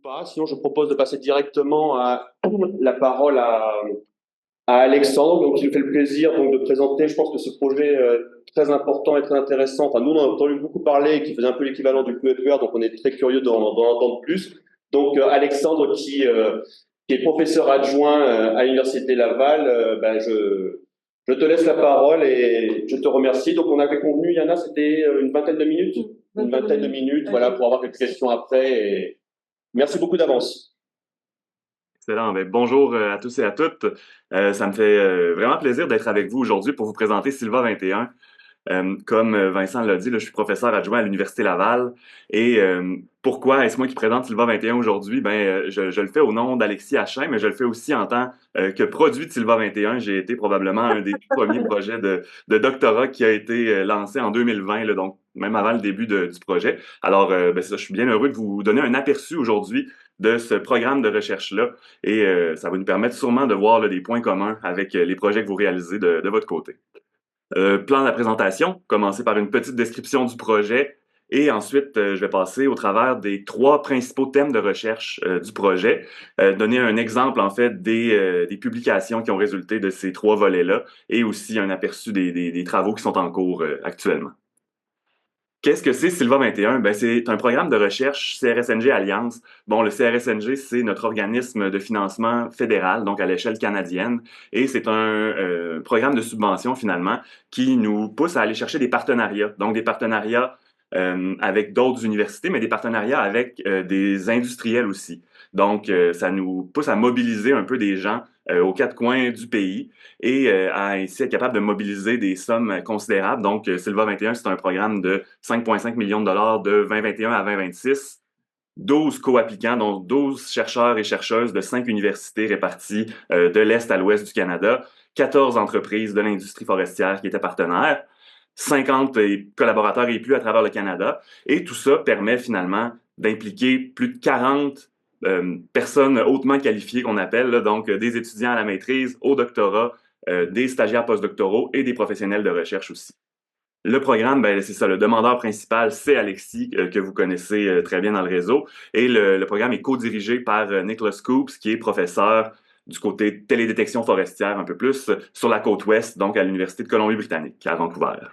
pas. Sinon, je propose de passer directement la parole à Alexandre, donc il me fait le plaisir donc de présenter. Je pense que ce projet très important et très intéressant. Enfin, nous, on en a entendu beaucoup parler, qui faisait un peu l'équivalent du QFR, donc on est très curieux d'en entendre plus. Donc, Alexandre, qui est professeur adjoint à l'Université Laval, je te laisse la parole et je te remercie. Donc, on avait convenu, Yana, c'était une vingtaine de minutes? Une vingtaine de minutes, voilà, pour avoir quelques questions après. Et merci beaucoup d'avance. Excellent. Ben, bonjour à tous et à toutes. Ça me fait vraiment plaisir d'être avec vous aujourd'hui pour vous présenter Sylva 21. Comme Vincent l'a dit, là, je suis professeur adjoint à l'Université Laval. Et pourquoi est-ce moi qui présente Sylva 21 aujourd'hui? Je le fais au nom d'Alexis Hachin, mais je le fais aussi en tant que produit de Sylva 21. J'ai été probablement un des tout premiers projets de doctorat qui a été lancé en 2020, là, donc même avant le début du projet. Alors, c'est ça, je suis bien heureux de vous donner un aperçu aujourd'hui de ce programme de recherche-là. Et ça va nous permettre sûrement de voir là, des points communs avec les projets que vous réalisez de votre côté. Plan de la présentation, commencer par une petite description du projet et ensuite je vais passer au travers des trois principaux thèmes de recherche du projet, donner un exemple en fait des publications qui ont résulté de ces trois volets-là et aussi un aperçu des travaux qui sont en cours actuellement. Qu'est-ce que c'est Sylva 21? Ben, c'est un programme de recherche CRSNG Alliance. Bon, le CRSNG, c'est notre organisme de financement fédéral, donc à l'échelle canadienne, et c'est un programme de subvention finalement qui nous pousse à aller chercher des partenariats. Donc des partenariats avec d'autres universités, mais des partenariats avec des industriels aussi. Donc ça nous pousse à mobiliser un peu des gens aux quatre coins du pays et à ainsi être capable de mobiliser des sommes considérables. Donc, Sylva 21, c'est un programme de 5,5 millions de dollars de 2021 à 2026. 12 co-applicants, donc 12 chercheurs et chercheuses de 5 universités réparties de l'Est à l'Ouest du Canada, 14 entreprises de l'industrie forestière qui étaient partenaires, 50 collaborateurs et plus à travers le Canada. Et tout ça permet finalement d'impliquer plus de 40 personnes hautement qualifiées qu'on appelle, là, donc des étudiants à la maîtrise, au doctorat, des stagiaires postdoctoraux et des professionnels de recherche aussi. Le programme, ben, c'est ça, le demandeur principal, c'est Alexis, que vous connaissez très bien dans le réseau. Et le programme est co-dirigé par Nicholas Coops, qui est professeur du côté télédétection forestière, un peu plus sur la côte ouest, donc à l'Université de Colombie-Britannique, à Vancouver.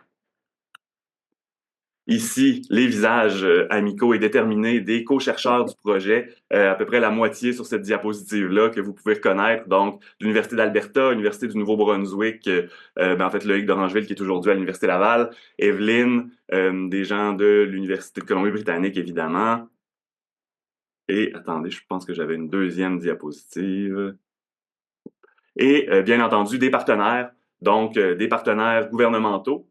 Ici, les visages amicaux et déterminés des co-chercheurs du projet, à peu près la moitié sur cette diapositive-là que vous pouvez reconnaître. Donc, l'Université d'Alberta, l'Université du Nouveau-Brunswick, en fait, Loïc d'Orangeville qui est aujourd'hui à l'Université Laval, Evelyne, des gens de l'Université de Colombie-Britannique, évidemment. Et attendez, je pense que j'avais une deuxième diapositive. Et bien entendu, des partenaires, donc des partenaires gouvernementaux,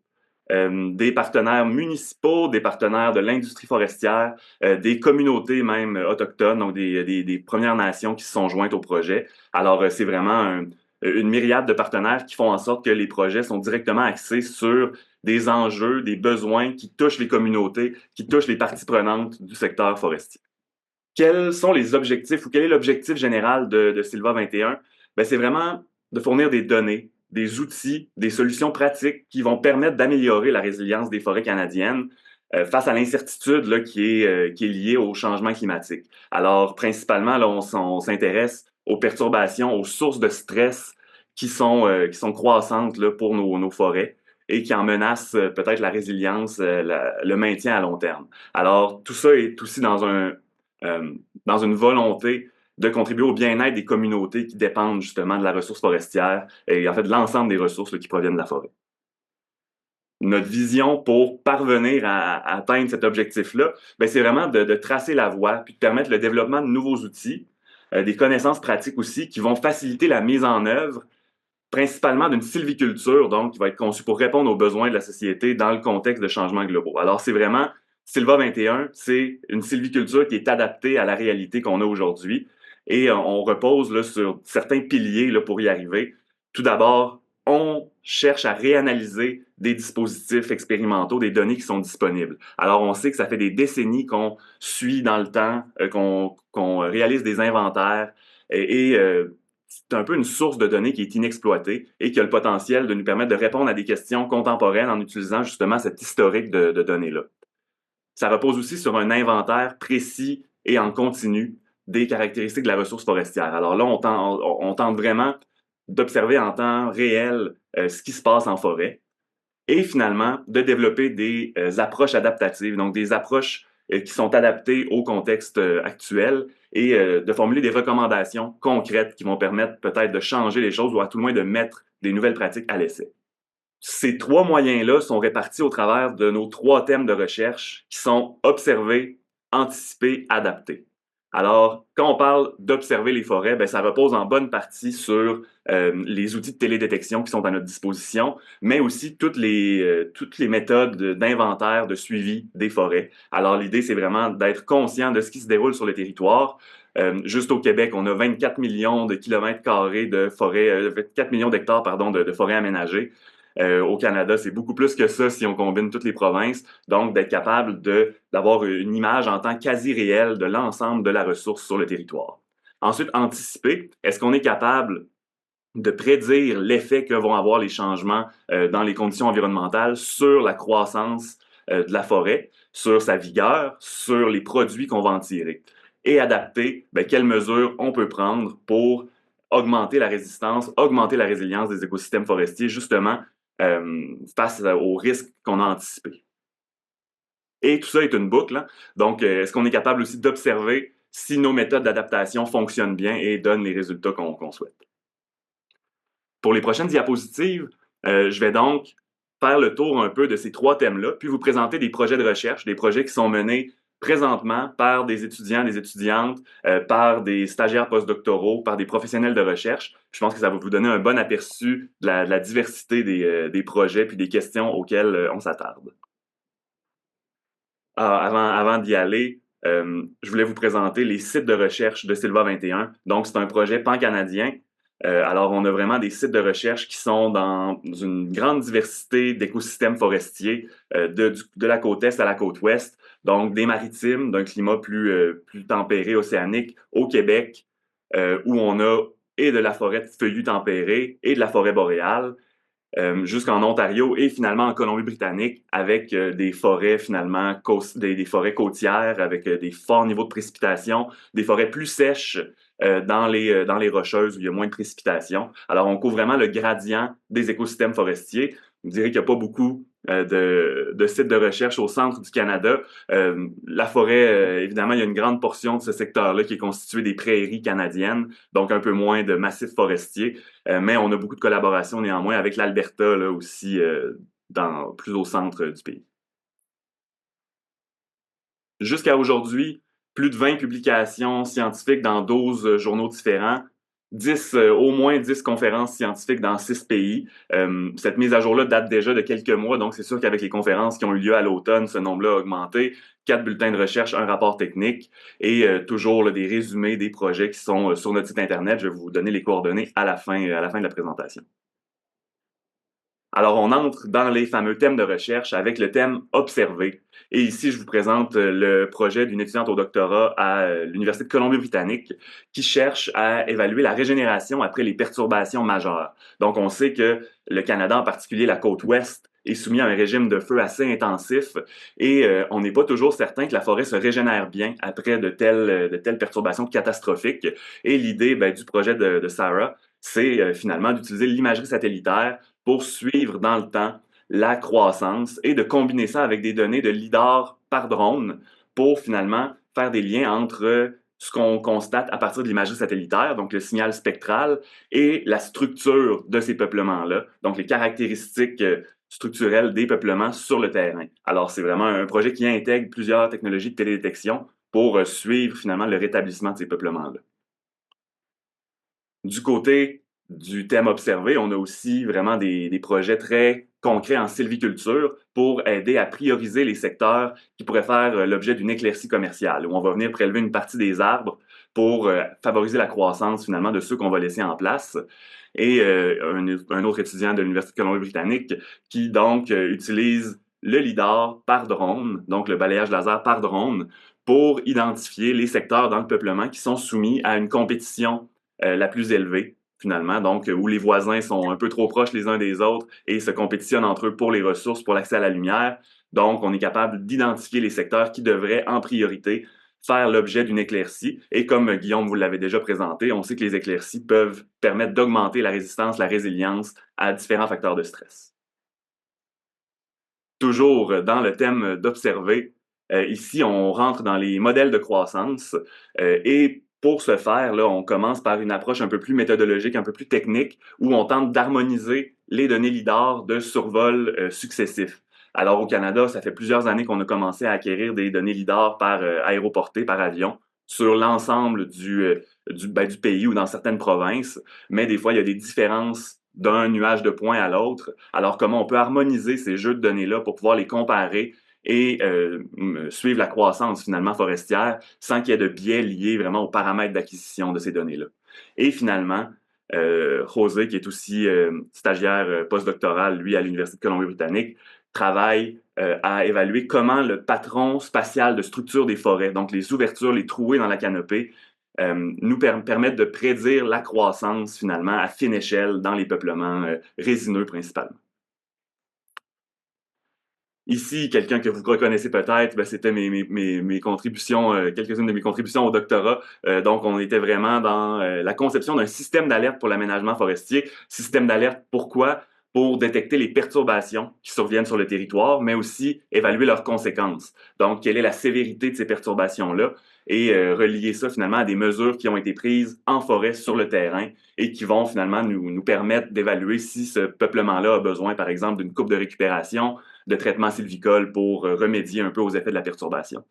des partenaires municipaux, des partenaires de l'industrie forestière, des communautés même autochtones, donc des Premières Nations qui se sont jointes au projet. Alors, c'est vraiment une myriade de partenaires qui font en sorte que les projets sont directement axés sur des enjeux, des besoins qui touchent les communautés, qui touchent les parties prenantes du secteur forestier. Quels sont les objectifs ou quel est l'objectif général de Sylva 21? Ben, c'est vraiment de fournir des données, des outils, des solutions pratiques qui vont permettre d'améliorer la résilience des forêts canadiennes face à l'incertitude là, qui est liée au changement climatique. Alors, principalement, là, on s'intéresse aux perturbations, aux sources de stress qui sont croissantes là, pour nos forêts et qui en menacent peut-être la résilience, le maintien à long terme. Alors, tout ça est aussi euh, dans une volonté de contribuer au bien-être des communautés qui dépendent justement de la ressource forestière et en fait de l'ensemble des ressources là, qui proviennent de la forêt. Notre vision pour parvenir à atteindre cet objectif-là, ben, c'est vraiment de tracer la voie, puis de permettre le développement de nouveaux outils, des connaissances pratiques aussi, qui vont faciliter la mise en œuvre principalement d'une sylviculture, donc qui va être conçue pour répondre aux besoins de la société dans le contexte de changements globaux. Alors, c'est vraiment Sylva 21, c'est une sylviculture qui est adaptée à la réalité qu'on a aujourd'hui et on repose là, sur certains piliers là, pour y arriver. Tout d'abord, on cherche à réanalyser des dispositifs expérimentaux, des données qui sont disponibles. Alors, on sait que ça fait des décennies qu'on suit dans le temps, qu'on réalise des inventaires c'est un peu une source de données qui est inexploitée et qui a le potentiel de nous permettre de répondre à des questions contemporaines en utilisant justement cet historique de données-là. Ça repose aussi sur un inventaire précis et en continu des caractéristiques de la ressource forestière. Alors là, on tente vraiment d'observer en temps réel ce qui se passe en forêt et finalement de développer des approches adaptatives, donc des approches qui sont adaptées au contexte actuel et de formuler des recommandations concrètes qui vont permettre peut-être de changer les choses ou à tout le moins de mettre des nouvelles pratiques à l'essai. Ces trois moyens-là sont répartis au travers de nos trois thèmes de recherche qui sont observer, anticiper, adapter. Alors, quand on parle d'observer les forêts, ben, ça repose en bonne partie sur les outils de télédétection qui sont à notre disposition, mais aussi toutes les méthodes d'inventaire, de suivi des forêts. Alors, l'idée, c'est vraiment d'être conscient de ce qui se déroule sur le territoire. Juste au Québec, on a 24 millions de kilomètres carrés de forêts, 24 millions d'hectares, pardon, de forêts aménagées. Au Canada, c'est beaucoup plus que ça si on combine toutes les provinces. Donc, d'être capable d'avoir une image en temps quasi réel de l'ensemble de la ressource sur le territoire. Ensuite, anticiper. Est-ce qu'on est capable de prédire l'effet que vont avoir les changements dans les conditions environnementales sur la croissance de la forêt, sur sa vigueur, sur les produits qu'on va en tirer? Et adapter, ben, quelles mesures on peut prendre pour augmenter la résistance, augmenter la résilience des écosystèmes forestiers, justement, face aux risques qu'on a anticipés. Et tout ça est une boucle. Hein? Donc, est-ce qu'on est capable aussi d'observer si nos méthodes d'adaptation fonctionnent bien et donnent les résultats qu'on souhaite? Pour les prochaines diapositives, je vais donc faire le tour un peu de ces trois thèmes-là, puis vous présenter des projets de recherche, des projets qui sont menés présentement par des étudiants, des étudiantes, par des stagiaires postdoctoraux, par des professionnels de recherche. Je pense que ça va vous donner un bon aperçu de la diversité des projets puis des questions auxquelles on s'attarde. Avant d'y aller, je voulais vous présenter les sites de recherche de Sylva 21. Donc, c'est un projet pan-canadien. Alors, on a vraiment des sites de recherche qui sont dans une grande diversité d'écosystèmes forestiers, de la côte est à la côte ouest. Donc, des maritimes, d'un climat plus tempéré, océanique, au Québec, où on a et de la forêt feuillue tempérée et de la forêt boréale, jusqu'en Ontario et finalement en Colombie-Britannique avec des forêts finalement des forêts côtières avec des forts niveaux de précipitation, des forêts plus sèches dans les rocheuses où il y a moins de précipitation. Alors on couvre vraiment le gradient des écosystèmes forestiers. Je dirais qu'il n'y a pas beaucoup de sites de recherche au centre du Canada. La forêt, évidemment, il y a une grande portion de ce secteur-là qui est constitué des prairies canadiennes, donc un peu moins de massifs forestiers. Mais on a beaucoup de collaboration néanmoins avec l'Alberta là aussi, plus au centre du pays. Jusqu'à aujourd'hui, plus de 20 publications scientifiques dans 12 journaux différents, au moins 10 conférences scientifiques dans 6 pays. Cette mise à jour-là date déjà de quelques mois, donc c'est sûr qu'avec les conférences qui ont eu lieu à l'automne, ce nombre-là a augmenté. 4 bulletins de recherche, un rapport technique et toujours là, des résumés des projets qui sont sur notre site Internet. Je vais vous donner les coordonnées à la fin de la présentation. Alors, on entre dans les fameux thèmes de recherche avec le thème observer. Et ici, je vous présente le projet d'une étudiante au doctorat à l'Université de Colombie-Britannique qui cherche à évaluer la régénération après les perturbations majeures. Donc, on sait que le Canada, en particulier la côte ouest, est soumis à un régime de feu assez intensif et on n'est pas toujours certain que la forêt se régénère bien après de telles perturbations catastrophiques. Et l'idée du projet de Sarah, c'est finalement d'utiliser l'imagerie satellitaire pour suivre dans le temps la croissance et de combiner ça avec des données de lidar par drone pour finalement faire des liens entre ce qu'on constate à partir de l'imagerie satellitaire, donc le signal spectral, et la structure de ces peuplements-là, donc les caractéristiques structurelles des peuplements sur le terrain. Alors, c'est vraiment un projet qui intègre plusieurs technologies de télédétection pour suivre finalement le rétablissement de ces peuplements-là. Du côté du thème observé, on a aussi vraiment des projets très concrets en sylviculture pour aider à prioriser les secteurs qui pourraient faire l'objet d'une éclaircie commerciale, où on va venir prélever une partie des arbres pour favoriser la croissance finalement de ceux qu'on va laisser en place. Et un autre étudiant de l'Université de Colombie-Britannique qui donc utilise le lidar par drone, donc le balayage laser par drone, pour identifier les secteurs dans le peuplement qui sont soumis à une compétition la plus élevée, finalement, donc où les voisins sont un peu trop proches les uns des autres et se compétitionnent entre eux pour les ressources, pour l'accès à la lumière. Donc, on est capable d'identifier les secteurs qui devraient, en priorité, faire l'objet d'une éclaircie. Et comme Guillaume vous l'avait déjà présenté, on sait que les éclaircies peuvent permettre d'augmenter la résistance, la résilience à différents facteurs de stress. Toujours dans le thème d'observer, ici on rentre dans les modèles de croissance et pour ce faire, là, on commence par une approche un peu plus méthodologique, un peu plus technique, où on tente d'harmoniser les données LIDAR de survol successifs. Alors au Canada, ça fait plusieurs années qu'on a commencé à acquérir des données LIDAR par aéroportée, par avion, sur l'ensemble du pays ou dans certaines provinces, mais des fois, il y a des différences d'un nuage de points à l'autre. Alors, comment on peut harmoniser ces jeux de données-là pour pouvoir les comparer et suivre la croissance finalement forestière sans qu'il y ait de biais liés vraiment aux paramètres d'acquisition de ces données-là. Et finalement, José, qui est aussi stagiaire postdoctoral, lui, à l'Université de Colombie-Britannique, travaille à évaluer comment le patron spatial de structure des forêts, donc les ouvertures, les trouées dans la canopée, nous permettent de prédire la croissance finalement à fine échelle dans les peuplements résineux principalement. Ici, quelqu'un que vous reconnaissez peut-être, ben, c'était mes contributions, quelques-unes de mes contributions au doctorat. Donc, on était vraiment dans la conception d'un système d'alerte pour l'aménagement forestier. Système d'alerte, pourquoi? Pour détecter les perturbations qui surviennent sur le territoire, mais aussi évaluer leurs conséquences. Donc, quelle est la sévérité de ces perturbations-là et relier ça finalement à des mesures qui ont été prises en forêt sur le terrain et qui vont finalement nous permettre d'évaluer si ce peuplement-là a besoin, par exemple, d'une coupe de récupération, de traitement sylvicole pour remédier un peu aux effets de la perturbation.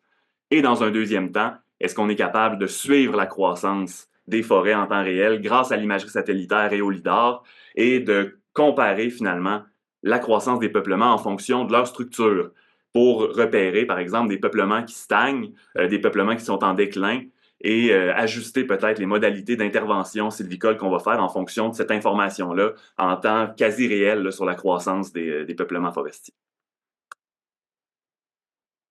Et dans un deuxième temps, est-ce qu'on est capable de suivre la croissance des forêts en temps réel grâce à l'imagerie satellitaire et au lidar et de comparer finalement la croissance des peuplements en fonction de leur structure pour repérer, par exemple, des peuplements qui stagnent, des peuplements qui sont en déclin et ajuster peut-être les modalités d'intervention sylvicole qu'on va faire en fonction de cette information-là en temps quasi réel là, sur la croissance des peuplements forestiers.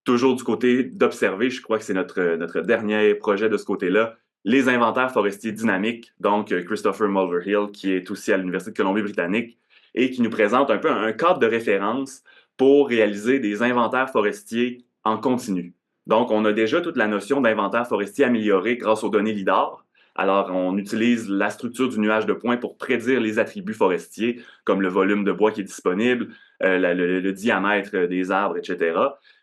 Toujours du côté d'observer, je crois que c'est notre dernier projet de ce côté-là, les inventaires forestiers dynamiques, donc Christopher Mulverhill, qui est aussi à l'Université de Colombie-Britannique, et qui nous présente un peu un cadre de référence pour réaliser des inventaires forestiers en continu. Donc, on a déjà toute la notion d'inventaire forestier amélioré grâce aux données LIDAR. Alors, on utilise la structure du nuage de points pour prédire les attributs forestiers, comme le volume de bois qui est disponible, le diamètre des arbres, etc.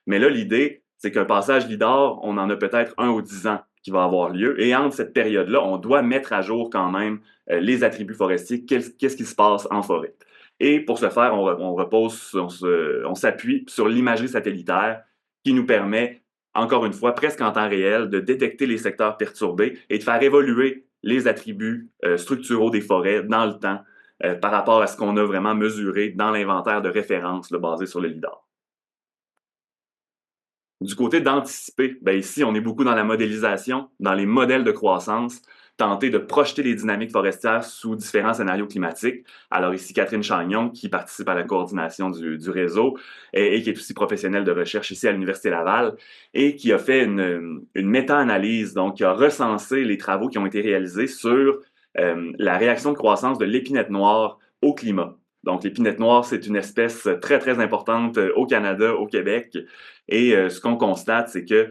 Mais là, l'idée, c'est qu'un passage LIDAR, on en a peut-être 1 ou 10 ans qui va avoir lieu. Et entre cette période-là, on doit mettre à jour quand même les attributs forestiers, qu'est-ce qui se passe en forêt. Et pour ce faire, on s'appuie sur l'imagerie satellitaire qui nous permet, encore une fois, presque en temps réel, de détecter les secteurs perturbés et de faire évoluer les attributs structuraux des forêts dans le temps par rapport à ce qu'on a vraiment mesuré dans l'inventaire de référence basé sur le LIDAR. Du côté d'anticiper, ben ici, on est beaucoup dans la modélisation, dans les modèles de croissance, tenter de projeter les dynamiques forestières sous différents scénarios climatiques. Alors ici, Catherine Chagnon, qui participe à la coordination du réseau et qui est aussi professionnelle de recherche ici à l'Université Laval et qui a fait une méta-analyse, donc qui a recensé les travaux qui ont été réalisés sur la réaction de croissance de l'épinette noire au climat. Donc, l'épinette noire, c'est une espèce très, très importante au Canada, au Québec. Et ce qu'on constate, c'est que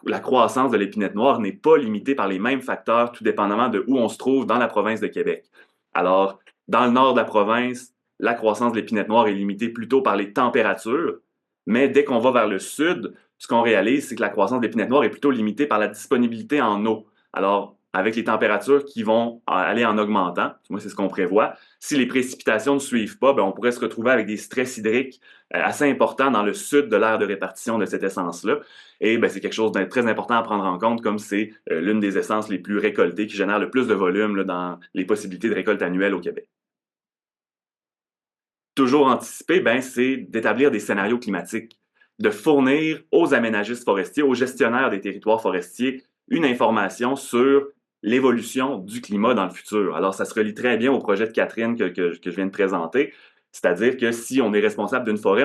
la croissance de l'épinette noire n'est pas limitée par les mêmes facteurs, tout dépendamment de où on se trouve dans la province de Québec. Alors, dans le nord de la province, la croissance de l'épinette noire est limitée plutôt par les températures, mais dès qu'on va vers le sud, ce qu'on réalise, c'est que la croissance de l'épinette noire est plutôt limitée par la disponibilité en eau. Alors, avec les températures qui vont aller en augmentant, moi c'est ce qu'on prévoit, si les précipitations ne suivent pas, ben, on pourrait se retrouver avec des stress hydriques assez importants dans le sud de l'aire de répartition de cette essence-là. Et ben, c'est quelque chose de très important à prendre en compte, comme c'est l'une des essences les plus récoltées, qui génère le plus de volume là, dans les possibilités de récolte annuelle au Québec. Toujours anticiper, ben, c'est d'établir des scénarios climatiques, de fournir aux aménagistes forestiers, aux gestionnaires des territoires forestiers, une information sur l'évolution du climat dans le futur. Alors, ça se relie très bien au projet de Catherine que je viens de présenter, c'est-à-dire que si on est responsable d'une forêt,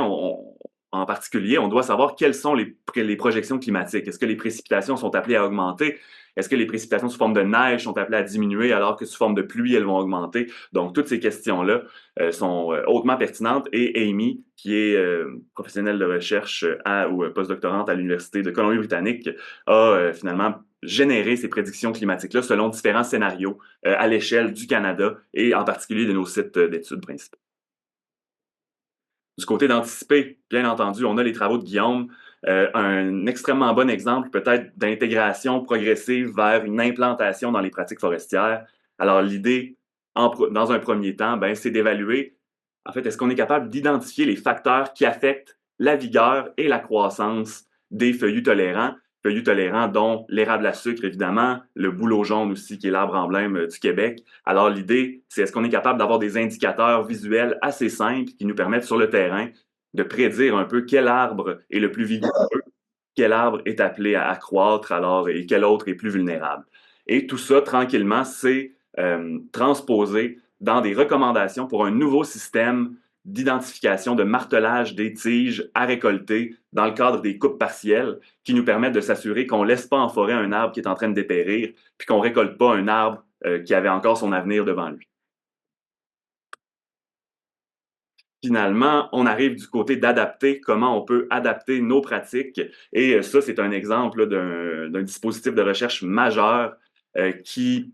en particulier, on doit savoir quelles sont les projections climatiques. Est-ce que les précipitations sont appelées à augmenter? Est-ce que les précipitations sous forme de neige sont appelées à diminuer alors que sous forme de pluie, elles vont augmenter? Donc, toutes ces questions-là sont hautement pertinentes et Amy, qui est professionnelle de recherche ou postdoctorante à l'Université de Colombie-Britannique, a finalement généré ces prédictions climatiques-là selon différents scénarios à l'échelle du Canada et en particulier de nos sites d'études principaux. Du côté d'anticiper, bien entendu, on a les travaux de Guillaume, un extrêmement bon exemple peut-être d'intégration progressive vers une implantation dans les pratiques forestières. Alors l'idée, dans un premier temps, ben, c'est d'évaluer, en fait, est-ce qu'on est capable d'identifier les facteurs qui affectent la vigueur et la croissance des feuillus tolérants dont l'érable à sucre, évidemment, le bouleau jaune aussi, qui est l'arbre emblème du Québec. Alors, l'idée, c'est est-ce qu'on est capable d'avoir des indicateurs visuels assez simples qui nous permettent sur le terrain de prédire un peu quel arbre est le plus vigoureux, quel arbre est appelé à croître alors et quel autre est plus vulnérable. Et tout ça, tranquillement, c'est transposé dans des recommandations pour un nouveau système d'identification, de martelage des tiges à récolter dans le cadre des coupes partielles qui nous permettent de s'assurer qu'on ne laisse pas en forêt un arbre qui est en train de dépérir puis qu'on ne récolte pas un arbre qui avait encore son avenir devant lui. Finalement, on arrive du côté d'adapter, comment on peut adapter nos pratiques. Et ça, c'est un exemple d'un dispositif de recherche majeur qui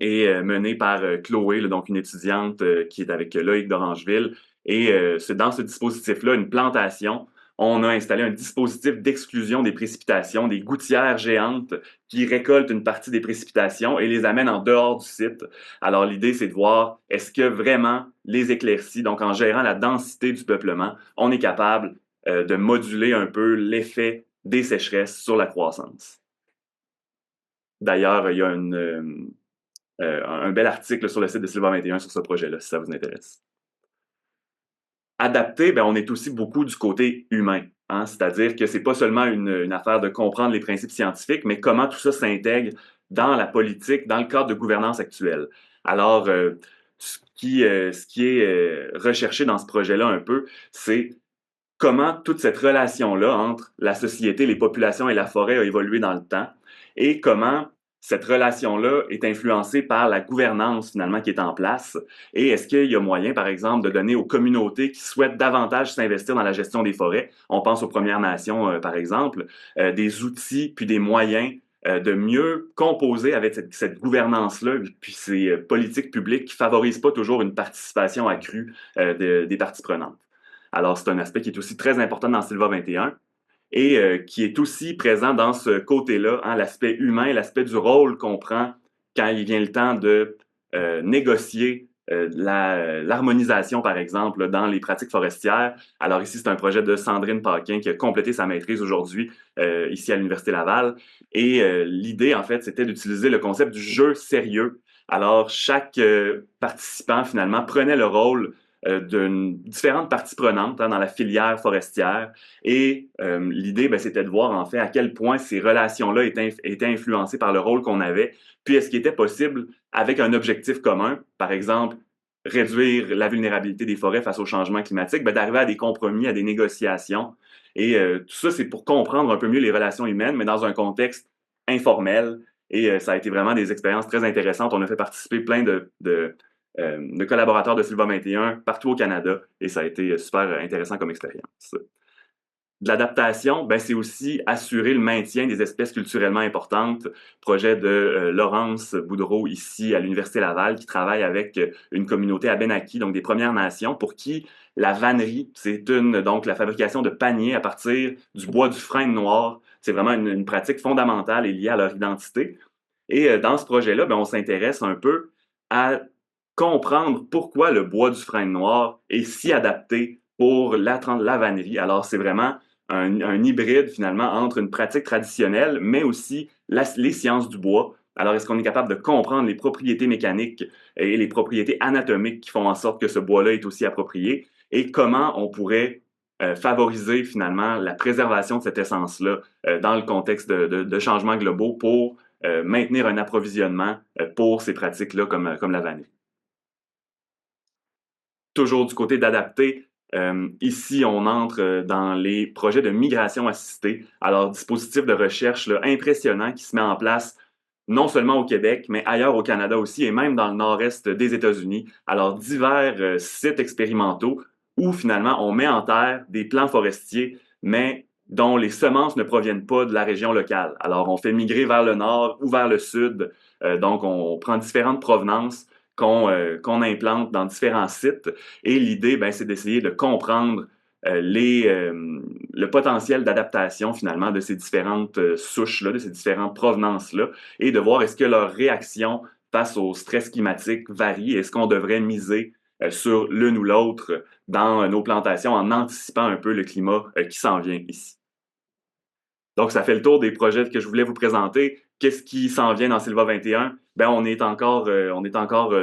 est mené par Chloé, là, donc une étudiante qui est avec Loïc d'Orangeville. Et c'est dans ce dispositif-là, une plantation, on a installé un dispositif d'exclusion des précipitations, des gouttières géantes qui récoltent une partie des précipitations et les amènent en dehors du site. Alors l'idée, c'est de voir est-ce que vraiment les éclaircies, donc en gérant la densité du peuplement, on est capable de moduler un peu l'effet des sécheresses sur la croissance. D'ailleurs, il y a un bel article sur le site de Sylvain 21 sur ce projet-là, si ça vous intéresse. Adapter, ben, on est aussi beaucoup du côté humain. Hein? C'est-à-dire que c'est pas seulement une affaire de comprendre les principes scientifiques, mais comment tout ça s'intègre dans la politique, dans le cadre de gouvernance actuelle. Alors, ce qui est recherché dans ce projet-là un peu, c'est comment toute cette relation-là entre la société, les populations et la forêt a évolué dans le temps et comment cette relation-là est influencée par la gouvernance finalement qui est en place. Et est-ce qu'il y a moyen, par exemple, de donner aux communautés qui souhaitent davantage s'investir dans la gestion des forêts, on pense aux Premières Nations par exemple, des outils puis des moyens de mieux composer avec cette gouvernance-là puis ces politiques publiques qui favorisent pas toujours une participation accrue des parties prenantes. Alors, c'est un aspect qui est aussi très important dans Sylva 21 et qui est aussi présent dans ce côté-là, hein, l'aspect humain, l'aspect du rôle qu'on prend quand il vient le temps de négocier l'harmonisation, par exemple, dans les pratiques forestières. Alors ici, c'est un projet de Sandrine Paquin qui a complété sa maîtrise aujourd'hui ici à l'Université Laval. Et l'idée, en fait, c'était d'utiliser le concept du jeu sérieux. Alors, chaque participant, finalement, prenait le rôle de différentes parties prenantes hein, dans la filière forestière. Et l'idée, ben, c'était de voir en fait à quel point ces relations-là étaient influencées par le rôle qu'on avait, puis est-ce qu'il était possible, avec un objectif commun, par exemple, réduire la vulnérabilité des forêts face au changement climatique, ben, d'arriver à des compromis, à des négociations. Et tout ça, c'est pour comprendre un peu mieux les relations humaines, mais dans un contexte informel. Et ça a été vraiment des expériences très intéressantes. On a fait participer plein de collaborateurs de Sylva 21 partout au Canada et ça a été super intéressant comme expérience. De l'adaptation, ben, c'est aussi assurer le maintien des espèces culturellement importantes. Projet de Laurence Boudreau ici à l'Université Laval qui travaille avec une communauté Abénaki, donc des Premières Nations, pour qui la vannerie, c'est donc la fabrication de paniers à partir du bois du frêne noir. C'est vraiment une pratique fondamentale et liée à leur identité. Et dans ce projet-là, ben, on s'intéresse un peu à comprendre pourquoi le bois du frêne noir est si adapté pour la vannerie. Alors, c'est vraiment un hybride finalement entre une pratique traditionnelle, mais aussi les sciences du bois. Alors, est-ce qu'on est capable de comprendre les propriétés mécaniques et les propriétés anatomiques qui font en sorte que ce bois-là est aussi approprié et comment on pourrait favoriser finalement la préservation de cette essence-là dans le contexte de changements globaux pour maintenir un approvisionnement pour ces pratiques-là comme la vannerie. Toujours du côté d'adapter, Ici, on entre dans les projets de migration assistée. Alors, dispositif de recherche là, impressionnant qui se met en place non seulement au Québec, mais ailleurs au Canada aussi, et même dans le nord-est des États-Unis. Alors, divers sites expérimentaux où finalement on met en terre des plants forestiers, mais dont les semences ne proviennent pas de la région locale. Alors, on fait migrer vers le nord ou vers le sud. Donc, on prend différentes provenances qu'on implante dans différents sites. Et l'idée, ben, c'est d'essayer de comprendre le potentiel d'adaptation finalement de ces différentes souches-là, de ces différentes provenances-là, et de voir est-ce que leur réaction face au stress climatique varie, est-ce qu'on devrait miser sur l'une ou l'autre dans nos plantations en anticipant un peu le climat qui s'en vient ici. Donc, ça fait le tour des projets que je voulais vous présenter. Qu'est-ce qui s'en vient dans Sylva 21? Ben, on est encore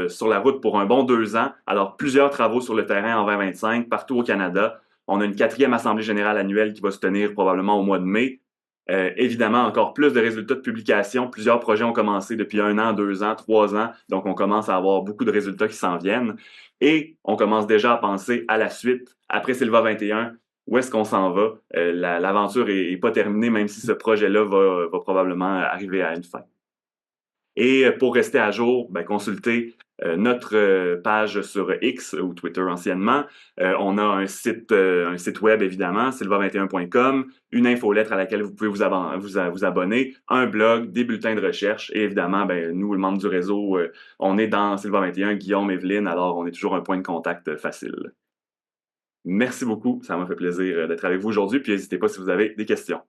sur la route pour un bon 2 ans. Alors, plusieurs travaux sur le terrain en 2025, partout au Canada. On a une 4e Assemblée générale annuelle qui va se tenir probablement au mois de mai. Évidemment, encore plus de résultats de publication. Plusieurs projets ont commencé depuis 1 an, 2 ans, 3 ans. Donc, on commence à avoir beaucoup de résultats qui s'en viennent. Et on commence déjà à penser à la suite, après Sylva 21, où est-ce qu'on s'en va. L'aventure est pas terminée, même si ce projet-là va probablement arriver à une fin. Et pour rester à jour, ben, consultez notre page sur X ou Twitter anciennement. On a un site web, évidemment, sylva21.com, une infolettre à laquelle vous pouvez vous abonner, un blog, des bulletins de recherche. Et évidemment, ben, nous, le membre du réseau, on est dans Sylva 21, Guillaume, Evelyne, alors on est toujours un point de contact facile. Merci beaucoup, ça m'a fait plaisir d'être avec vous aujourd'hui, puis n'hésitez pas si vous avez des questions.